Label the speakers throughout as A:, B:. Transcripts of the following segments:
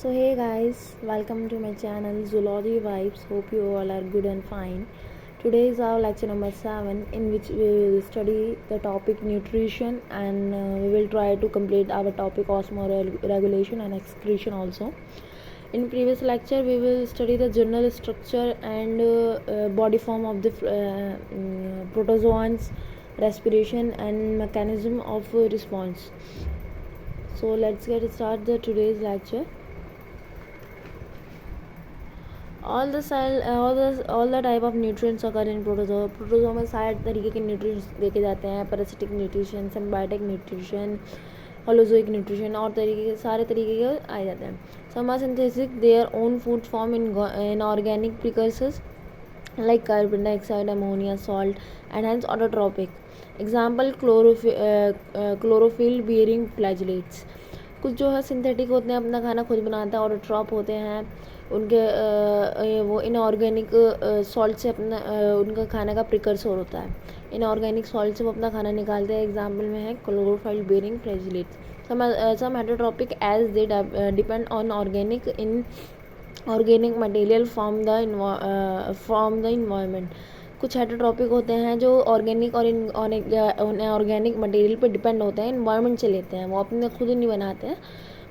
A: So hey guys, welcome to my channel Zoology Vibes. Hope you all are good and fine. Today is our lecture number 7 in which we will study the topic nutrition and we will try to complete our topic osmoregulation and excretion also. In previous lecture we will study the general structure and body form of the protozoans, respiration and mechanism of response. So let's get started the today's lecture. all the type of nutrients occur in protozoa. Protozoa में सारे तरीके के nutrients देखे जाते हैं, parasitic nutrition, symbiotic nutrition, holozoic nutrition और सारे तरीके के आए जाते हैं. Some are synthesis their own food form inorganic precursors like carbon dioxide, ammonia, salt, and hence autotropic. Example chlorophyll bearing flagellates. कुछ जो है सिंथेटिक होते हैं, अपना खाना खुद बनाते हैं. ऑटोट्रॉप होते हैं, उनके वो इनऑर्गेनिक सॉल्ट से अपना उनका खाने का प्रिकर्सर होता है. इनऑर्गेनिक सॉल्ट से वो अपना खाना निकालते हैं. एग्जाम्पल में है chlorophyll bearing flagellates. Some heterotrophic as they depend on organic material from the environment. कुछ हेटरोट्रॉपिक होते हैं जो ऑर्गेनिक और ऑर्गेनिक मटेरियल पे डिपेंड होते हैं, इन्वायरमेंट से लेते हैं. वो अपने खुद नहीं बनाते हैं,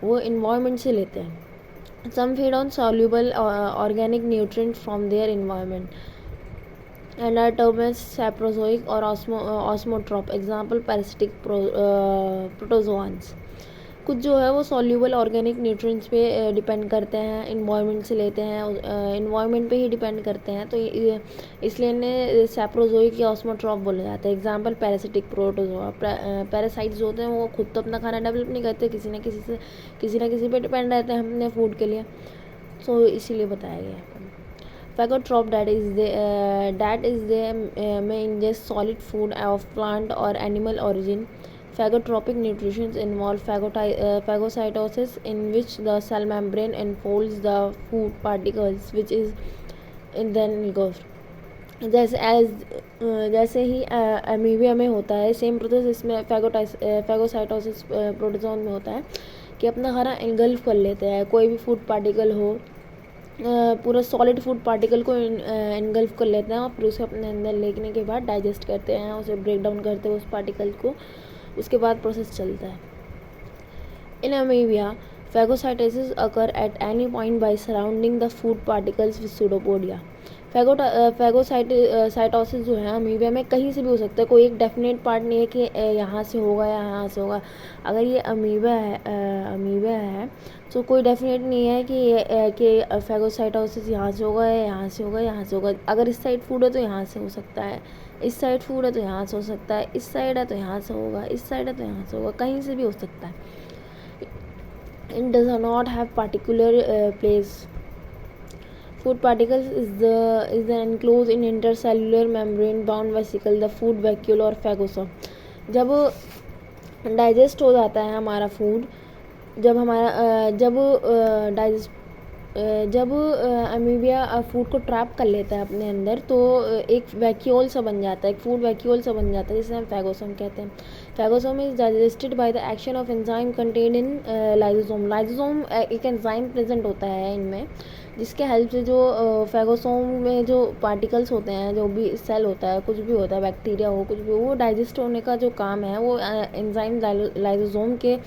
A: वो इन्वायरमेंट से लेते हैं. Some feed on soluble organic nutrient from their environment and are termed as saprozoic और ऑस्मोट्रॉप. Example parasitic protozoans. कुछ जो है वो सॉल्यूबल ऑर्गेनिक न्यूट्रिएंट्स पे डिपेंड करते हैं, इन्वायरमेंट से लेते हैं, इन्वायरमेंट पे ही डिपेंड करते हैं, तो इसलिए इन्हें सैप्रोजोइक या ऑस्मोट्रॉप बोला जाता है. Example parasitic protozoa. पैरासाइट्स होते हैं वो खुद तो अपना खाना डेवलप नहीं करते, किसी ना किसी पे डिपेंड रहते हैं अपने फूड के लिए, तो इसीलिए बताया गया है. Phagotrop that is they may ingest solid food of plant or animal origin. Phagotropic nutrition involve phagocytosis, in which the cell membrane enfolds the food particles which is then engulfed. जैसे ही amoebae में होता है, same process इसमें phagocytosis protozoan में होता है कि अपना खाना इनगल्फ कर लेते हैं. कोई भी फूड पार्टिकल हो, पूरा सॉलिड फूड पार्टिकल को इनगल्फ कर लेते हैं और फिर उसे अपने अंदर लेने के बाद डाइजेस्ट करते हैं, उसे ब्रेक डाउन करते हैं उस पार्टिकल को. उसके बाद प्रोसेस चलता है. In amoeba phagocytosis occur at any point by surrounding the food particles with pseudopodia. Phagocytosis जो है अमीबिया में कहीं से भी हो सकता है, कोई एक डेफिनेट पार्ट नहीं है कि यहाँ से होगा या यहाँ से होगा. अगर ये अमीबिया है तो कोई डेफिनेट नहीं है कि फैगोसाइटोसिस यहाँ से होगा या यहाँ से होगा, यहाँ से होगा. अगर इस साइड फूड है तो यहाँ से हो सकता है, इस साइड फूड है तो यहाँ से हो सकता है, इस साइड है तो यहाँ से होगा, इस साइड है तो यहाँ से होगा, कहीं से भी हो सकता है. It does not have particular place. Food particles is the enclosed in intercellular membrane bound vesicle, the food vacuole और phagosome. जब डाइजेस्ट हो जाता है हमारा फूड, जब अमीबिया फूड को ट्रैप कर लेता है अपने अंदर, तो एक वैक्यूल सा बन जाता है, एक फूड वैक्यूल सा बन जाता है, जिसे हम फैगोसोम कहते हैं. Phagosome is digested by the action of enzyme contained in lysosome. Lysosome एक एंजाइम प्रेजेंट होता है इनमें, जिसके हेल्प से जो फैगोसोम में जो पार्टिकल्स होते हैं, जो भी सेल होता है, कुछ भी होता है, बैक्टीरिया हो, कुछ भी, वो डाइजेस्ट होने का जो काम है वो एंजाइम लाइसोसोम के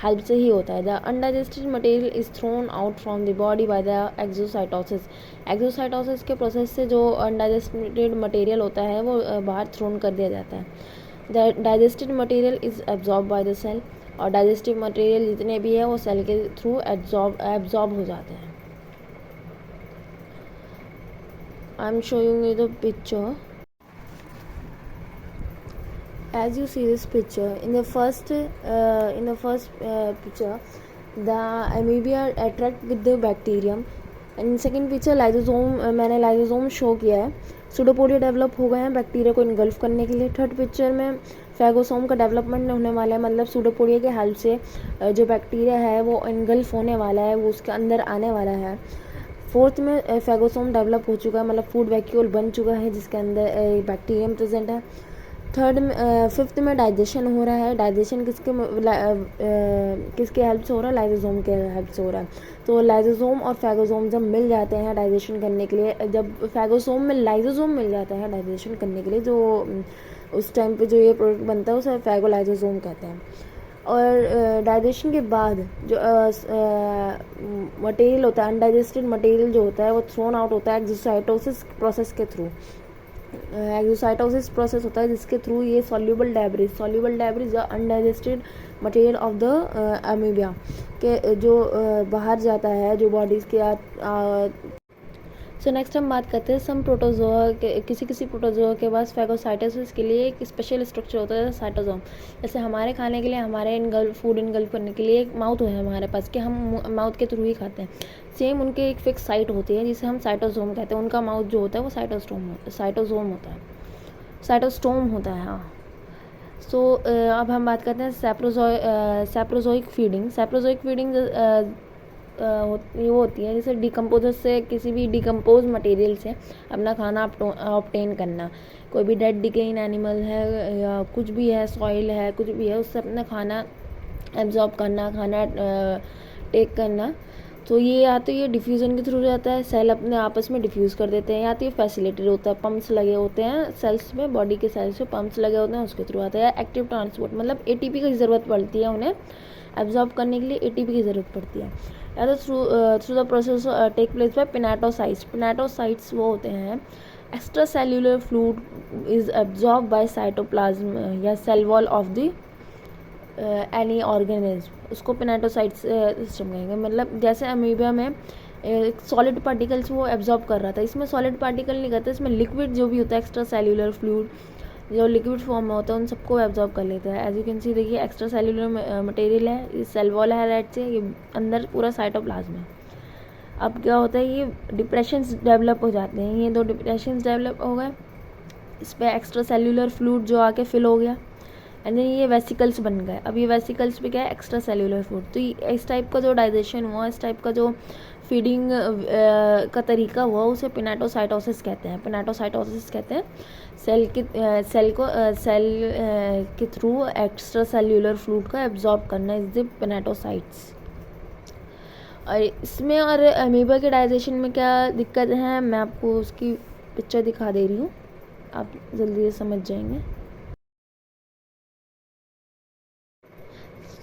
A: हेल्प से ही होता है. The undigested material is thrown out from the body by the exocytosis. Exocytosis के प्रोसेस से जो अनडाइजेस्टेड मटेरियल होता है वो बाहर थ्रोन कर दिया जाता है. The digested material is absorb by the cell. और डाइजेस्टिव मटेरियल जितने भी है वो सेल के थ्रू एब्जॉर्ब हो जाते हैं. I am showing you the picture. As you see this picture, in the first picture, the amebia attract with the bacterium. and second picture lysosome, मैंने लाइजोसोम शो किया है. सूडोपोडिया डेवलप हो गए हैं bacteria को इनगल्फ करने के लिए. थर्ड पिक्चर में फैगोसोम का डेवलपमेंट होने वाला है, मतलब सूडोपोडिया के हेल्प से जो बैक्टीरिया है वो इनगल्फ होने वाला है, वो उसके अंदर आने वाला है. फोर्थ में फैगोसोम डेवलप हो चुका है, मतलब फूड वैक्यूल बन चुका है जिसके अंदर बैक्टीरियम प्रेजेंट है. थर्ड में फिफ्थ में डाइजेशन हो रहा है। डाइजेशन किसके हेल्प से हो रहा है? लाइसोसोम के हेल्प से हो रहा है। तो लाइसोसोम और फैगोसोम जब मिल जाते हैं डाइजेशन करने के लिए, जब फैगोसोम में लाइसोसोम मिल जाता है डाइजेशन करने के लिए, जो उस टाइम पे जो ये प्रोडक्ट बनता है उसे फैगोलाइसोसोम कहते हैं। और डाइजेशन के बाद जो मटेरियल होता है, अनडाइजेस्टेड मटेरियल जो होता है वो थ्रोन आउट होता है एक्सोसाइटोसिस प्रोसेस के थ्रू। एक्सोसाइटोसिस प्रोसेस होता है जिसके थ्रू ये soluble debris undigested material of the amoebae के जो बाहर जाता है, जो बॉडीज़ के सो नेक्स्ट हम बात करते हैं सम प्रोटोजोआ के, किसी प्रोटोजोआ के पास फैगोसाइटोसिस के लिए एक स्पेशल स्ट्रक्चर होता है साइटोसोम। जैसे हमारे खाने के लिए, हमारे फूड इनगल्फ करने के लिए एक माउथ है हमारे पास, कि हम माउथ के थ्रू ही खाते हैं। सेम उनके एक फिक्स साइट होती है जिसे हम साइटोसोम कहते हैं। उनका माउथ जो होता है वो साइटोसोम होता है, साइटोस्टोम होता है। हाँ। सो अब हम बात करते हैं सैप्रोजोइक फीडिंग वो होती है जैसे डिकम्पोजर से, किसी भी डिकम्पोज मटेरियल से अपना खाना ऑब्टेन करना। कोई भी डेड डिकेइंग एनिमल है या कुछ भी है, सॉइल है, कुछ भी है, उससे अपना खाना एब्जॉर्ब करना, खाना टेक करना। तो ये या तो ये डिफ्यूज़न के थ्रू जाता है, सेल अपने आपस में डिफ्यूज़ कर देते हैं, या तो ये फैसिलिटेटेड होता है, पम्प्स लगे होते हैं सेल्स में, बॉडी के सेल्स में पम्प्स लगे होते हैं, उसके थ्रू आता है। एक्टिव ट्रांसपोर्ट मतलब एटीपी की ज़रूरत पड़ती है उन्हें एब्जॉर्ब करने के लिए, एटीपी की ज़रूरत पड़ती है। या तो through the process take place by pinocytes वो होते हैं extra cellular fluid is absorb by cytoplasm या cell wall of the any organism, उसको पिनेटोसाइट्स सिस्टम कहेंगे। मतलब जैसे अमीबिया में सॉलिड पार्टिकल्स वो एब्जॉर्ब कर रहा था, इसमें सॉलिड पार्टिकल नहीं करता, इसमें लिक्विड जो भी होता है एक्स्ट्रा सेल्यूलर फ्लूइड जो लिक्विड फॉर्म में होता है उन सबको एब्जॉर्ब कर लेता है। एज यू कैन सी देखिए एक्स्ट्रा सेल्यूलर मटेरियल है, ये सेल वॉल है रेड से, ये अंदर पूरा साइटोप्लाज्म है। अब क्या होता है, ये डिप्रेशंस डेवलप हो जाते हैं, ये 2 डिप्रेशंस डेवलप हो गए, इस पर एक्स्ट्रा सेल्यूलर फ्लूइड जो आके फिल हो गया, एंड देन ये वेसिकल्स बन गए। अब ये वेसिकल्स पे क्या है, एक्स्ट्रा सेल्यूलर फूड। तो इस टाइप का जो डाइजेशन हुआ, इस टाइप का जो फीडिंग का तरीका हुआ, उसे पिनेटोसाइटोसिस कहते हैं। सेल के थ्रू एक्स्ट्रा सेल्यूलर फ्लूइड का एब्जॉर्ब करना इज द पिनेटोसाइट्स। और इसमें और अमीबा के डाइजेशन में क्या दिक्कत है, मैं आपको उसकी पिक्चर दिखा दे रही हूँ, आप जल्दी से समझ जाएंगे।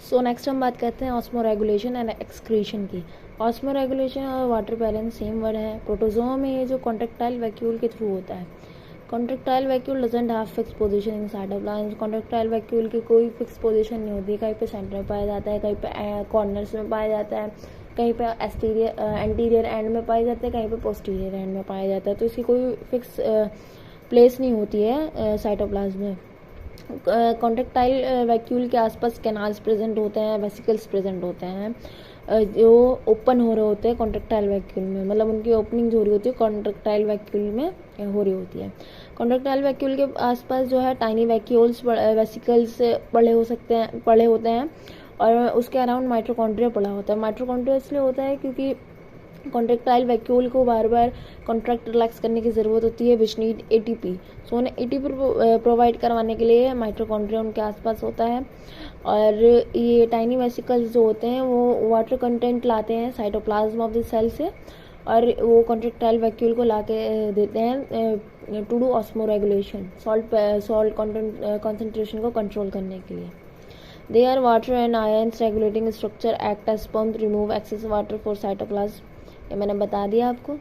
A: सो नेक्स्ट हम बात करते हैं ऑस्मोरेगुलेशन एंड एक्सक्रीशन की। ऑस्मोरेगुलेशन और वाटर बैलेंस सेम वर्ड है। प्रोटोजोआ में ये जो कॉन्ट्रेक्टाइल वैक्यूल के थ्रू होता है। Contractile vacuole doesn't have fix position in cytoplasm. Contractile vacuole की कोई फिक्स पोजीशन नहीं होती, कहीं पे सेंटर में पाया जाता है, कहीं पे कॉर्नर्स में पाया जाता है, कहीं पे एंटीरियर एंड में पाया जाता है, कहीं पे पोस्टीरियर एंड में पाया जाता है। तो इसकी कोई फिक्स प्लेस नहीं होती है साइटोप्लाज्म में। कॉन्ट्रेक्टाइल वैक्यूल के आसपास कैनाल्स प्रेजेंट होते हैं, वेसिकल्स प्रेजेंट होते हैं जो ओपन हो रहे होते हैं कॉन्ट्रेक्टाइल वैक्यूल में, मतलब उनकी ओपनिंग जो हो रही होती है कॉन्ट्रेक्टाइल वैक्यूल में हो रही होती है। कॉन्ट्रेक्टाइल वैक्यूल के आसपास जो है टाइनी वैक्यूल्स वेसिकल्स पड़े होते हैं और उसके अराउंड माइटोकॉन्ड्रिया पड़ा होता है। माइटोकॉन्ड्रिया इसलिए होता है क्योंकि कॉन्ट्रेक्टाइल वैक्यूल को बार बार कॉन्ट्रैक्ट रिलैक्स करने की ज़रूरत होती है, विच नीड एटीपी। सो उन्हें एटीपी प्रोवाइड करवाने के लिए माइटोकॉन्ड्रिया उनके आसपास होता है। और ये टाइनी वेसिकल्स जो होते हैं वो वाटर कंटेंट लाते हैं साइटोप्लाज्म ऑफ द सेल से, और वो कॉन्ट्रेक्टाइल वैक्यूल को ला के देते हैं to do osmoregulation, salt concentration को कंट्रोल करने के लिए। They are water and ions regulating structure, act as pump, remove excess water for cytoplasm. ये मैंने बता दिया आपको।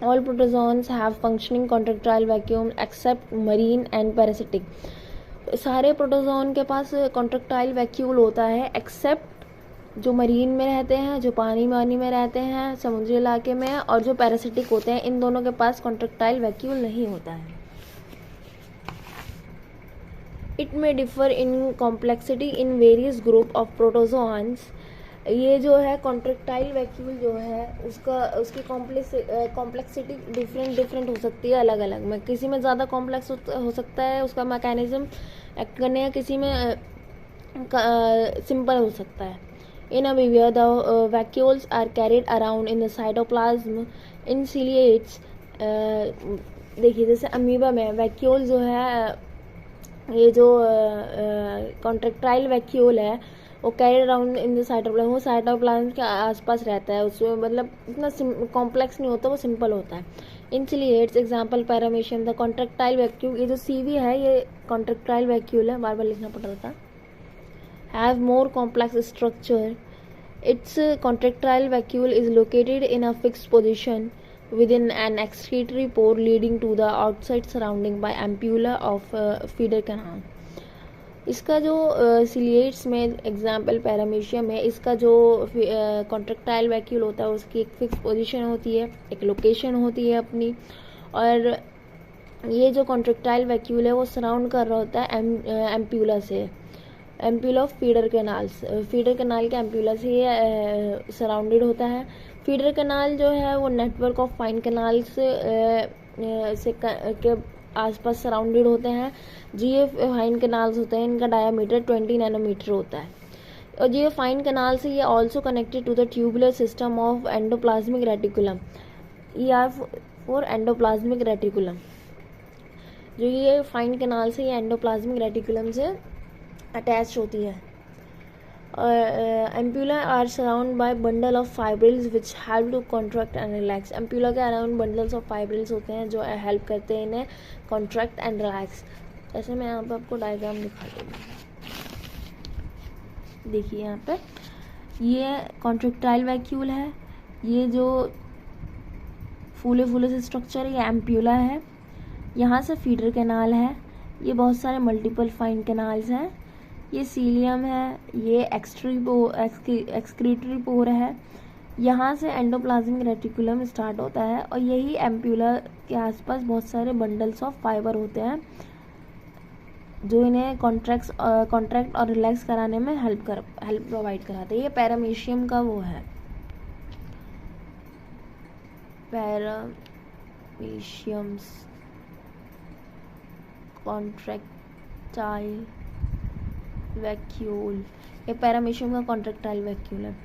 A: All protozoans have functioning contractile vacuum except marine and parasitic. सारे प्रोटोजोन के पास कॉन्ट्रेक्टाइल वैक्यूल होता है एक्सेप्ट जो मरीन में रहते हैं, जो पानी में रहते हैं समुद्री इलाके में, और जो पैरासिटिक होते हैं, इन दोनों के पास कॉन्ट्रेक्टाइल वैक्यूल नहीं होता है। इट में differ in complexity in various group of protozoans. ये जो है कॉन्ट्रेक्टाइल वैक्यूल जो है उसकी कॉम्प्लेक्सिटी डिफरेंट हो सकती है अलग अलग में। किसी में ज़्यादा कॉम्प्लेक्स हो सकता है उसका मैकेनिज्म एक्ट करने का, किसी में सिंपल हो सकता है। In amoeba the vacuoles are carried around in the cytoplasm in ciliates. देखिए जैसे अमीबा में वैक्यूल जो है ये जो कॉन्ट्रेक्टाइल वैक्यूल है वो carry around in the cytoplasm, वो साइटोप्लाज्म के आसपास रहता है, उसमें मतलब इतना कॉम्प्लेक्स नहीं होता, वो सिंपल होता है। In ciliates example paramecium the contractile vacuole, ये जो सीवी है ये कॉन्ट्रेक्टाइल वैक्यूल है, बार बार लिखना पड़ रहा था, have more complex structure. Its contractile vacuole is located in a fixed position within an excretory pore leading to the outside surrounding by ampulla of feeder canal. इसका जो सिलिएट्स में एग्जाम्पल पैरामीशियम है, इसका जो कॉन्ट्रेक्टाइल वैक्यूल होता है उसकी एक फिक्स पोजीशन होती है, एक लोकेशन होती है अपनी, और ये जो कॉन्ट्रेक्टाइल वैक्यूल है वो सराउंड कर रहा होता है एम्प्यूला से, ampulla of feeder canals, feeder canal के एम्प्यूला से ये सराउंडेड होता है। फीडर कैनाल जो है वो नेटवर्क ऑफ फाइन कैनाल्स से के आसपास सराउंडेड होते हैं। ये फाइन कैनाल्स होते हैं, इनका डायामीटर 20 नैनोमीटर होता है, और ये फाइन कैनाल से ये also connected to the tubular system of endoplasmic reticulum, ER for endoplasmic reticulum. जो ये फाइन कैनाल से ये एंडोप्लाज्मिक रेटिकुलम से अटैच होती है। Ampulla are surround by bundle of fibrils which help to contract and relax. Ampulla के around bundles of fibrils होते हैं जो हेल्प करते हैं इन्हें कॉन्ट्रैक्ट एंड रिलैक्स। जैसे मैं यहाँ पे आपको डायग्राम दिखा दूँगी, देखिए यहाँ पे ये कॉन्ट्रेक्टाइल वैक्यूल है, ये जो फूले फूले से स्ट्रक्चर है ये एम्प्यूला है, यहाँ से फीडर कैनाल है, ये बहुत सारे मल्टीपल फाइन कैनाल्स हैं, ये सीलियम है, ये एक्सक्रीटरी पोर है, यहाँ से एंडोप्लाज्मिक रेटिकुलम स्टार्ट होता है, और यही एम्प्यूला के आसपास बहुत सारे बंडल्स ऑफ फाइबर होते हैं जो इन्हें कॉन्ट्रैक्ट और रिलैक्स कराने में हेल्प प्रोवाइड कराते हैं। ये पैरामीशियम का वो है, पैरामीशियम्स कॉन्ट्रैक्टाइल वैक्यूल, ये पैरामीशियम का कॉन्ट्रैक्टाइल वैक्यूल है।